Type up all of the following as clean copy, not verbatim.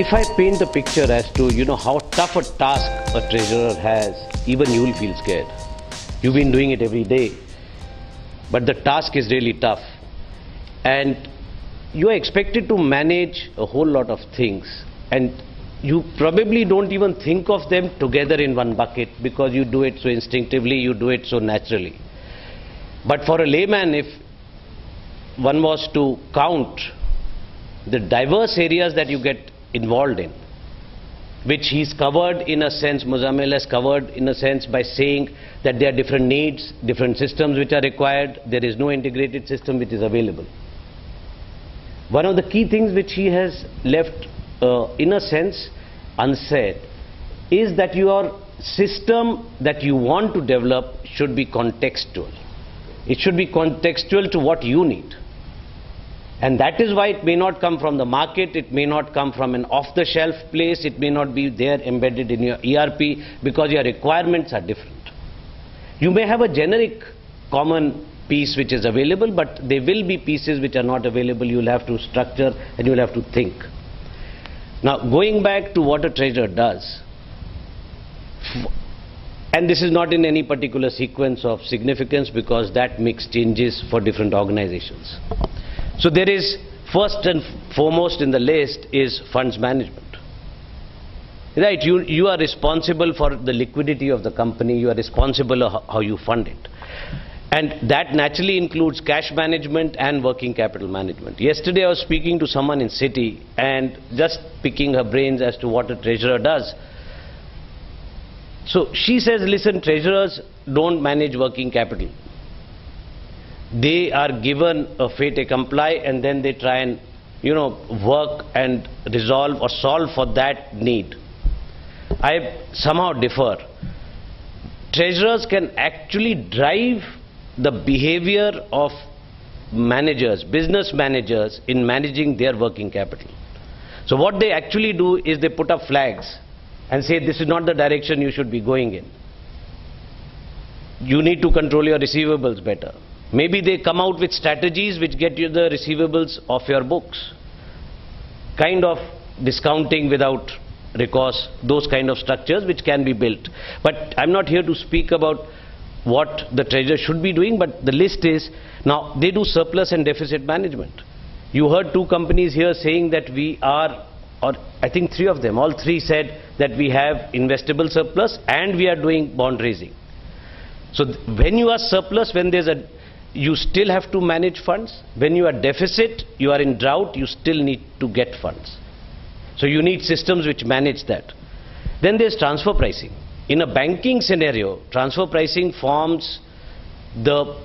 If I paint the picture as to, how tough a task a treasurer has, even you will feel scared. You've been doing it every day, but the task is really tough. And you are expected to manage a whole lot of things, and you probably don't even think of them together in one bucket because you do it so instinctively, you do it so naturally. But for a layman, if one was to count the diverse areas that you get involved in, which he's covered in a sense, Muzammil has covered in a sense by saying that there are different needs, different systems which are required, there is no integrated system which is available. One of the key things which he has left in a sense unsaid is that your system that you want to develop should be contextual. It should be contextual to what you need. And that is why it may not come from the market, it may not come from an off-the-shelf place, it may not be there embedded in your ERP, because your requirements are different. You may have a generic common piece which is available, but there will be pieces which are not available. You will have to structure and you will have to think. Now, going back to what a treasurer does, and this is not in any particular sequence of significance because that mix changes for different organizations. So there is, first and foremost in the list is funds management. Right, you are responsible for the liquidity of the company, you are responsible for how you fund it. And that naturally includes cash management and working capital management. Yesterday I was speaking to someone in City and just picking her brains as to what a treasurer does. So she says, listen, treasurers don't manage working capital. They are given a fait accompli and then they try and, work and resolve or solve for that need. I somehow differ. Treasurers can actually drive the behavior of managers, business managers, in managing their working capital. So what they actually do is they put up flags and say this is not the direction you should be going in. You need to control your receivables better. Maybe they come out with strategies which get you the receivables off your books. Kind of discounting without recourse, those kind of structures which can be built. But I'm not here to speak about what the treasurer should be doing, but the list is, now they do surplus and deficit management. You heard two companies here saying that we are, or I think three of them, all three said that we have investable surplus and we are doing bond raising. So when you are surplus, when there's you still have to manage funds. When you are deficit, you are in drought, you still need to get funds. So you need systems which manage that. Then there's transfer pricing. In a banking scenario, transfer pricing forms the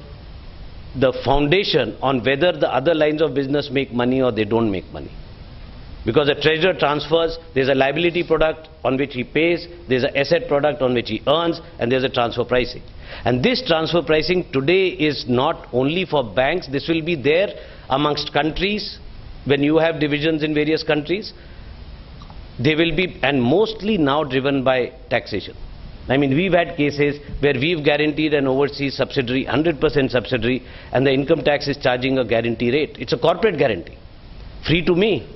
foundation on whether the other lines of business make money or they don't make money. Because a treasurer transfers, there's a liability product on which he pays, there's an asset product on which he earns, and there's a transfer pricing. And this transfer pricing today is not only for banks, this will be there amongst countries. When you have divisions in various countries, they will be, and mostly now driven by taxation. I mean, we've had cases where we've guaranteed an overseas subsidiary, 100% subsidiary, and the income tax is charging a guarantee rate. It's a corporate guarantee, free to me.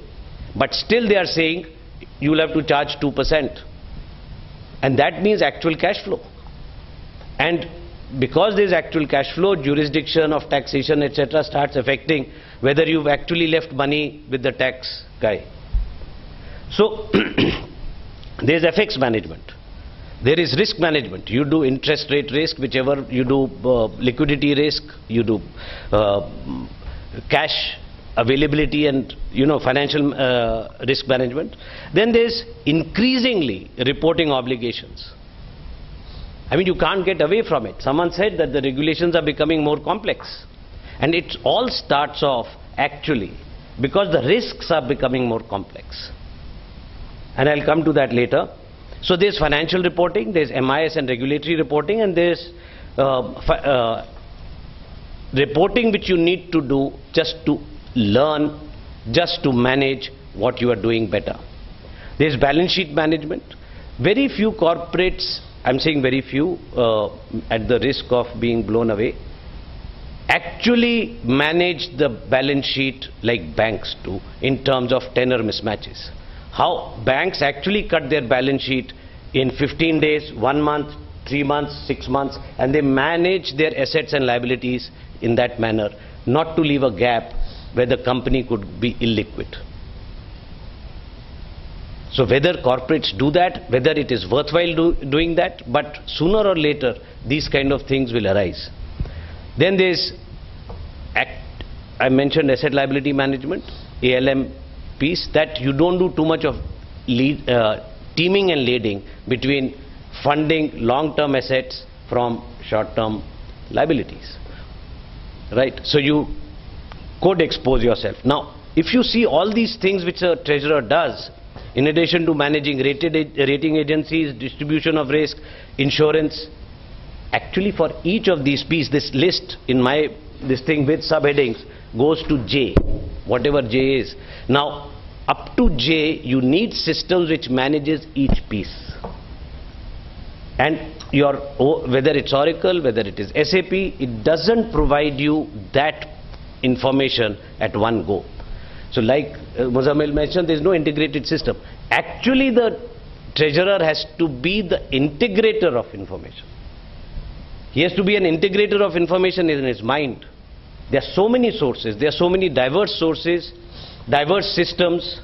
But still they are saying, you will have to charge 2%. And that means actual cash flow. And because there is actual cash flow, jurisdiction of taxation, etc. starts affecting whether you've actually left money with the tax guy. So, there is FX management. There is risk management. You do interest rate risk, whichever you do liquidity risk, you do cash availability and financial risk management. Then there is increasingly reporting obligations. I mean, you can't get away from it. Someone said that the regulations are becoming more complex. And it all starts off actually because the risks are becoming more complex. And I'll come to that later. So there's financial reporting, there's MIS and regulatory reporting, and there's reporting which you need to do just to learn, just to manage what you are doing better. There's balance sheet management. Very few corporates, I'm saying very few, at the risk of being blown away, actually manage the balance sheet like banks do in terms of tenor mismatches. how banks actually cut their balance sheet in 15 days, 1 month, 3 months, 6 months, and they manage their assets and liabilities in that manner, not to leave a gap where the company could be illiquid. So whether corporates do that, whether it is worthwhile doing that, but sooner or later these kind of things will arise. Then there's I mentioned asset liability management, ALM piece, that you don't do too much of teaming and leading between funding long-term assets from short-term liabilities, right? So you could expose yourself. Now, if you see all these things which a treasurer does, in addition to managing rating agencies, distribution of risk, insurance, actually for each of these pieces, this list in this thing with subheadings goes to J, whatever J is. Now, up to J, you need systems which manages each piece. And whether it's Oracle, whether it is SAP, it doesn't provide you that information at one go. So like Muzammil mentioned, there's no integrated system. Actually, the treasurer has to be the integrator of information. He has to be an integrator of information in his mind. There are so many sources, there are so many diverse sources, diverse systems,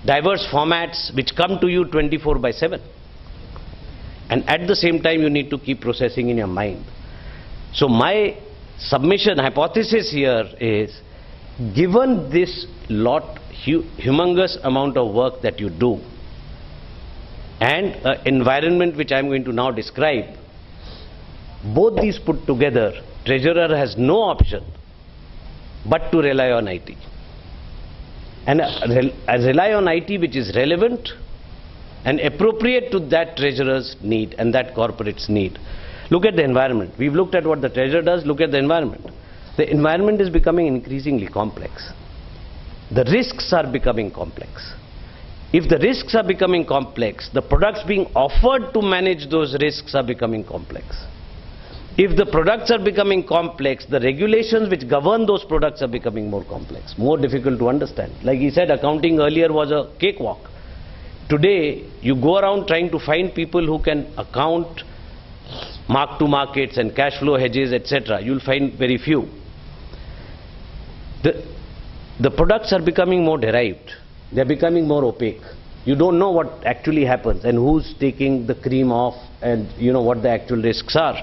diverse formats which come to you 24/7. And at the same time, you need to keep processing in your mind. So my submission, hypothesis here is, given this humongous amount of work that you do, and an environment which I am going to now describe, both these put together, treasurer has no option but to rely on IT. And rely on IT which is relevant and appropriate to that treasurer's need and that corporate's need. Look at the environment. We've looked at what the treasurer does. Look at the environment. The environment is becoming increasingly complex. The risks are becoming complex. If the risks are becoming complex, the products being offered to manage those risks are becoming complex. If the products are becoming complex, the regulations which govern those products are becoming more complex, more difficult to understand. Like he said, accounting earlier was a cakewalk. Today, you go around trying to find people who can account mark-to-markets and cash flow hedges, etc. You'll find very few. The products are becoming more derived. They're becoming more opaque. You don't know what actually happens and who's taking the cream off and what the actual risks are.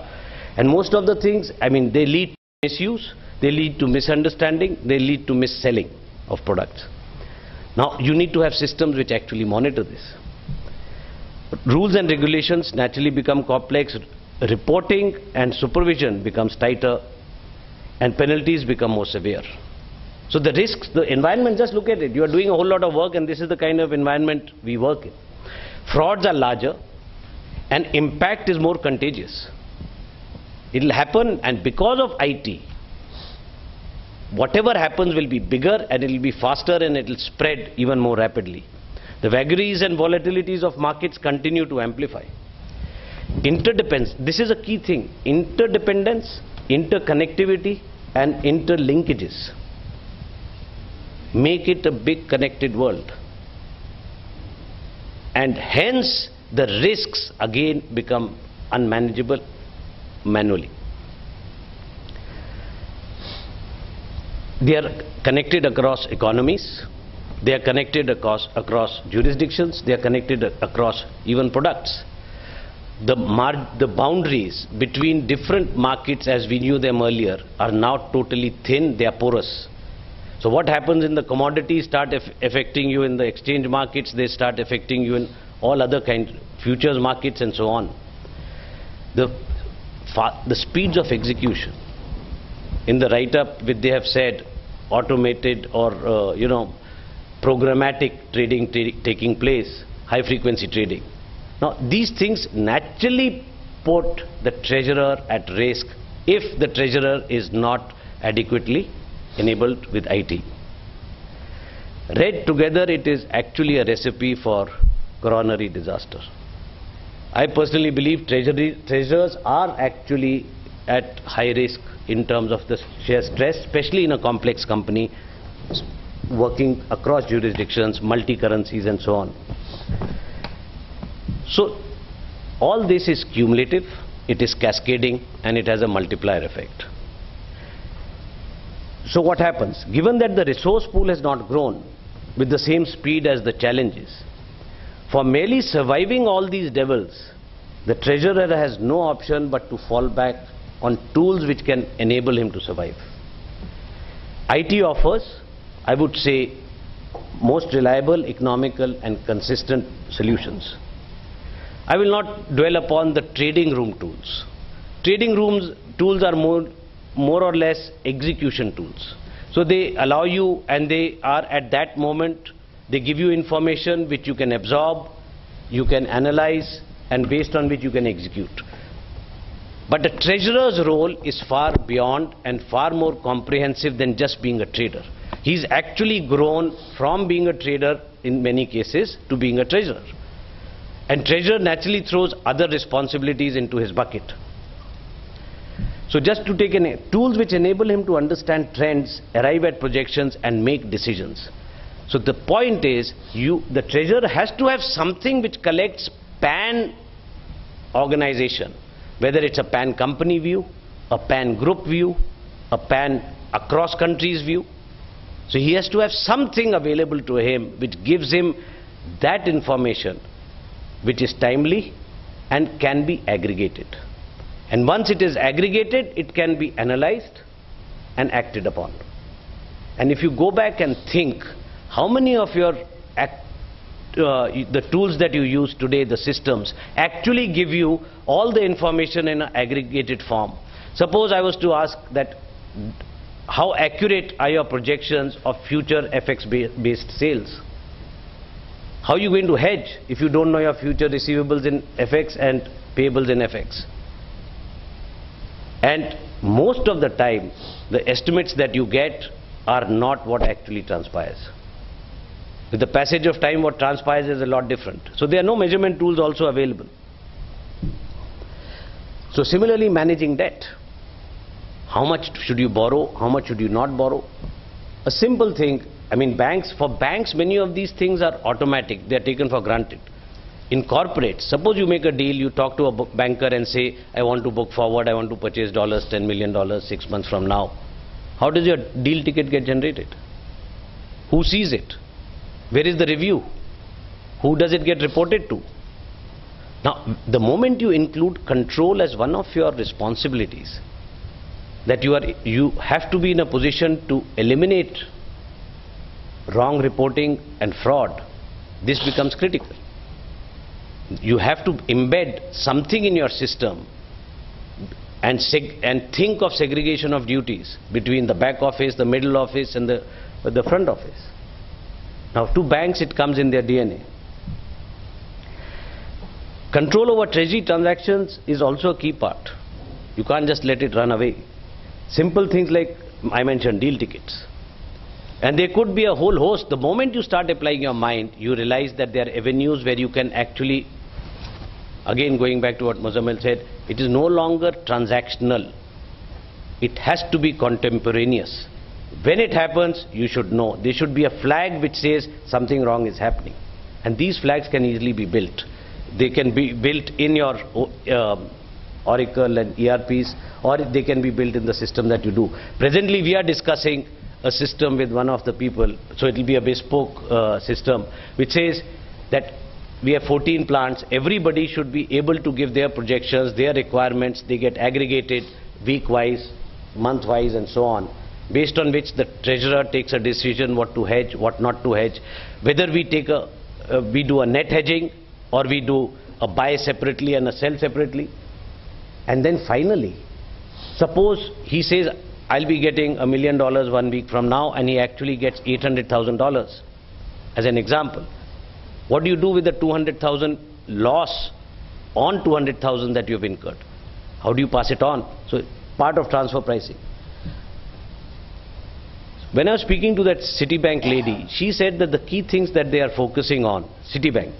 And most of the things, they lead to misuse, they lead to misunderstanding, they lead to mis-selling of products. Now, you need to have systems which actually monitor this. Rules and regulations naturally become complex, reporting and supervision becomes tighter, and penalties become more severe. So the risks, the environment, just look at it. You are doing a whole lot of work and this is the kind of environment we work in. Frauds are larger and impact is more contagious. It will happen, and because of IT, whatever happens will be bigger and it will be faster and it will spread even more rapidly. The vagaries and volatilities of markets continue to amplify. Interdependence, this is a key thing. Interdependence, interconnectivity and interlinkages make it a big connected world. And hence the risks again become unmanageable manually. They are connected across economies, they are connected across jurisdictions, they are connected across even products. The boundaries between different markets as we knew them earlier are now totally thin, they are porous. So what happens in the commodities start affecting you in the exchange markets, they start affecting you in all other kinds, futures markets and so on. The speeds of execution. In the write-up, they have said automated or programmatic trading taking place, high frequency trading. Now these things naturally put the treasurer at risk if the treasurer is not adequately enabled with IT. Read together, it is actually a recipe for coronary disaster. I personally believe treasurers are actually at high risk in terms of the sheer stress, especially in a complex company working across jurisdictions, multi-currencies and so on. So all this is cumulative, it is cascading, and it has a multiplier effect. So what happens? Given that the resource pool has not grown with the same speed as the challenges, for merely surviving all these devils, the treasurer has no option but to fall back on tools which can enable him to survive. IT offers, I would say, most reliable, economical and consistent solutions. I will not dwell upon the trading room tools. Trading rooms tools are more or less execution tools. So they allow you, and they are at that moment, they give you information which you can absorb, you can analyze, and based on which you can execute. But the treasurer's role is far beyond and far more comprehensive than just being a trader. He's actually grown from being a trader in many cases to being a treasurer. And treasurer naturally throws other responsibilities into his bucket. So just to take tools which enable him to understand trends, arrive at projections and make decisions. So the point is, the treasurer has to have something which collects pan organization, whether it's a pan company view, a pan group view, a pan across countries view. So he has to have something available to him which gives him that information which is timely and can be aggregated. And once it is aggregated, it can be analyzed and acted upon. And if you go back and think, how many of your the tools that you use today, the systems, actually give you all the information in an aggregated form? Suppose I was to ask that, how accurate are your projections of future FX-based sales? How are you going to hedge if you don't know your future receivables in FX and payables in FX? And most of the time, the estimates that you get are not what actually transpires. With the passage of time, what transpires is a lot different. So there are no measurement tools also available. So similarly, managing debt. How much should you borrow? How much should you not borrow? A simple thing. I mean, for banks, many of these things are automatic. They are taken for granted. In corporates, suppose you make a deal, you talk to a banker and say, I want to book forward, I want to purchase $10 million 6 months from now. How does your deal ticket get generated? Who sees it? Where is the review? Who does it get reported to? Now, the moment you include control as one of your responsibilities, that you have to be in a position to eliminate wrong reporting and fraud, this becomes critical. You have to embed something in your system and think of segregation of duties between the back office, the middle office and the front office. Now to banks it comes in their DNA. Control over treasury transactions is also a key part. You can't just let it run away. Simple things like I mentioned, deal tickets. And there could be a whole host. The moment you start applying your mind, you realize that there are avenues where you can actually, again going back to what Muzammil said, it is no longer transactional. It has to be contemporaneous. When it happens, you should know. There should be a flag which says something wrong is happening. And these flags can easily be built. They can be built in your Oracle and ERPs, or they can be built in the system that you do. Presently, we are discussing a system with one of the people, so it will be a bespoke system, which says that we have 14 plants, everybody should be able to give their projections, their requirements, they get aggregated week-wise, month-wise and so on, based on which the treasurer takes a decision what to hedge, what not to hedge, whether we do a net hedging or we do a buy separately and a sell separately. And then finally, suppose he says, I'll be getting $1 million 1 week from now, and he actually gets $800,000 as an example. What do you do with the 200,000 loss on 200,000 that you've incurred? How do you pass it on? So part of transfer pricing. When I was speaking to that Citibank lady, she said that the key things that they are focusing on, Citibank,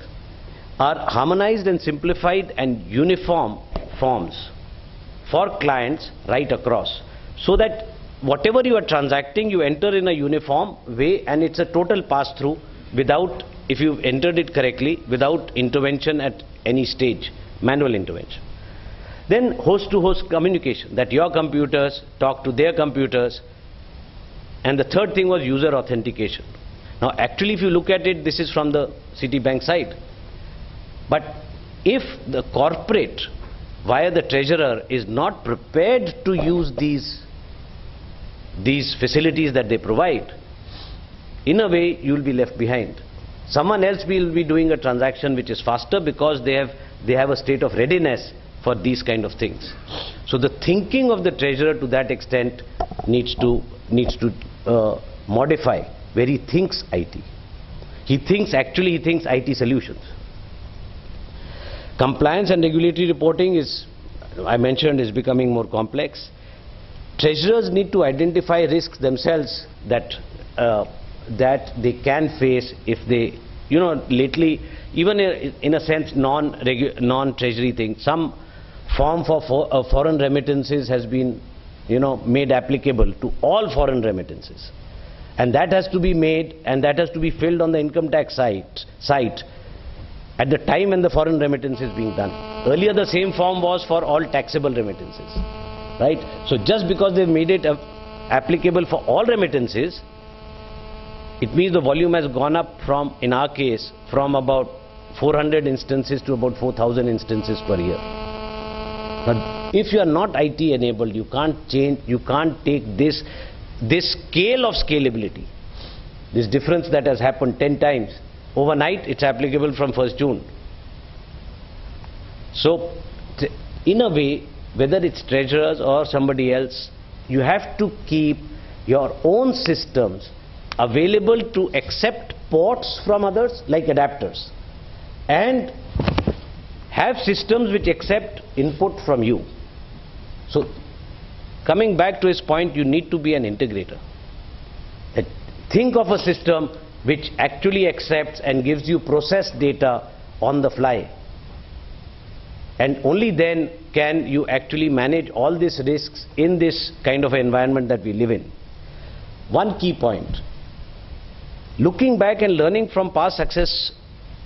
are harmonized and simplified and uniform forms for clients right across, so that whatever you are transacting, you enter in a uniform way, and it's a total pass-through without, if you've entered it correctly, without intervention at any stage, manual intervention. Then host-to-host communication, that your computers talk to their computers. And the third thing was user authentication. Now actually if you look at it, this is from the Citibank side. But if the corporate via the treasurer is not prepared to use these facilities that they provide, in a way you will be left behind. Someone else will be doing a transaction which is faster because they have a state of readiness for these kind of things. So the thinking of the treasurer to that extent needs to modify, where he thinks IT. He thinks IT solutions. Compliance and regulatory reporting is, I mentioned, is becoming more complex. Treasurers need to identify risks themselves that they can face if they, lately, even in a sense non-treasury thing, some form for foreign remittances has been made applicable to all foreign remittances, and that has to be made, and that has to be filled on the income tax site at the time when the foreign remittance is being done. Earlier the same form was for all taxable remittances, right? So just because they've made it applicable for all remittances, it means the volume has gone up from, in our case, from about 400 instances to about 4,000 instances per year. Now, if you are not IT enabled, you can't change, you can't take this scale of scalability, this difference that has happened 10 times. Overnight, it's applicable from 1st June. So, in a way, whether it's treasurers or somebody else, you have to keep your own systems available to accept ports from others, like adapters, and have systems which accept input from you. So, coming back to his point, you need to be an integrator. Think of a system which actually accepts and gives you processed data on the fly. And only then can you actually manage all these risks in this kind of environment that we live in. One key point, looking back and learning from past success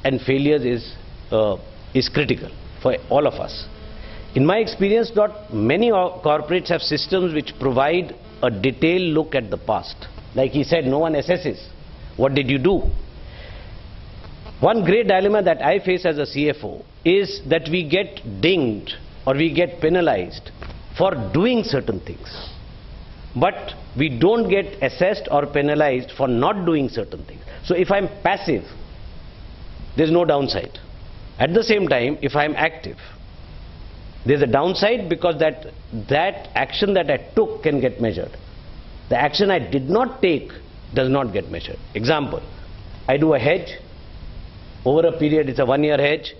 and failures is critical for all of us. In my experience, not many corporates have systems which provide a detailed look at the past. Like he said, no one assesses. What did you do? One great dilemma that I face as a CFO is that we get dinged or we get penalized for doing certain things, but we don't get assessed or penalized for not doing certain things. So if I'm passive, there's no downside. At the same time, if I'm active, there's a downside, because that action that I took can get measured. The action I did not take does not get measured. Example, I do a hedge. Over a period, it's a 1-year hedge.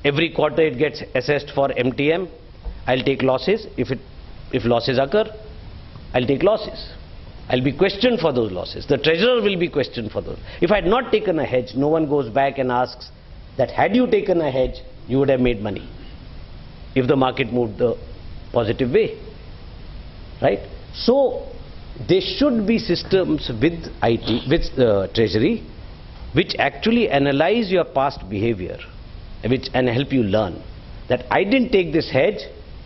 Every quarter it gets assessed for MTM. I'll take losses. If losses occur, I'll take losses. I'll be questioned for those losses. The treasurer will be questioned for those. If I had not taken a hedge, no one goes back and asks that had you taken a hedge, you would have made money if the market moved the positive way, right? So there should be systems with IT, with treasury, which actually analyze your past behavior, and help you learn that I didn't take this hedge,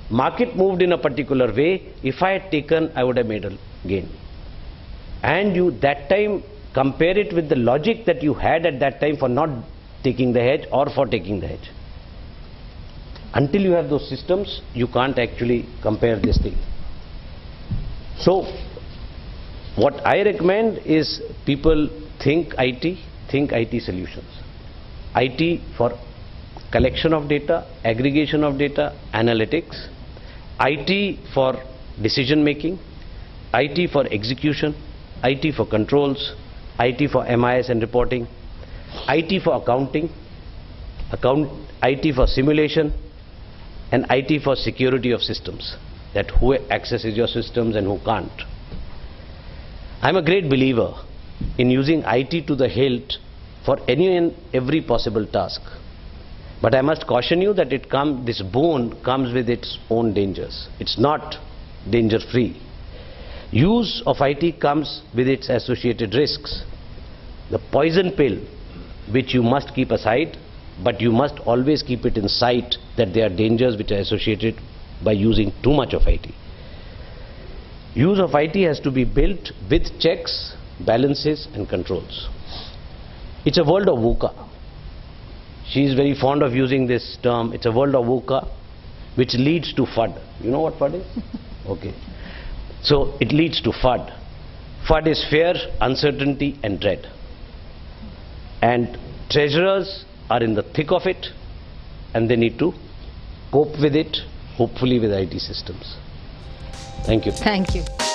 market moved in a particular way, if I had taken, I would have made a gain. And you that time compare it with the logic that you had at that time for not taking the hedge or for taking the hedge. Until you have those systems, you can't actually compare this thing. So what I recommend is people think IT solutions. IT for collection of data, aggregation of data, analytics, IT for decision making, IT for execution, IT for controls, IT for MIS and reporting, IT for accounting, IT for simulation, and IT for security of systems, that who accesses your systems and who can't. I'm a great believer in using IT to the hilt for any and every possible task. But I must caution you that this boon comes with its own dangers. It's not danger-free. Use of IT comes with its associated risks. The poison pill which you must keep aside but you must always keep it in sight that there are dangers which are associated by using too much of IT. Use of IT has to be built with checks, balances and controls. It's a world of VUCA. She is very fond of using this term. It's a world of VUCA which leads to FUD. You know what FUD is? Okay. So it leads to FUD. FUD is fear, uncertainty and dread. And treasurers are in the thick of it and they need to cope with it, hopefully with IT systems. Thank you. Thank you.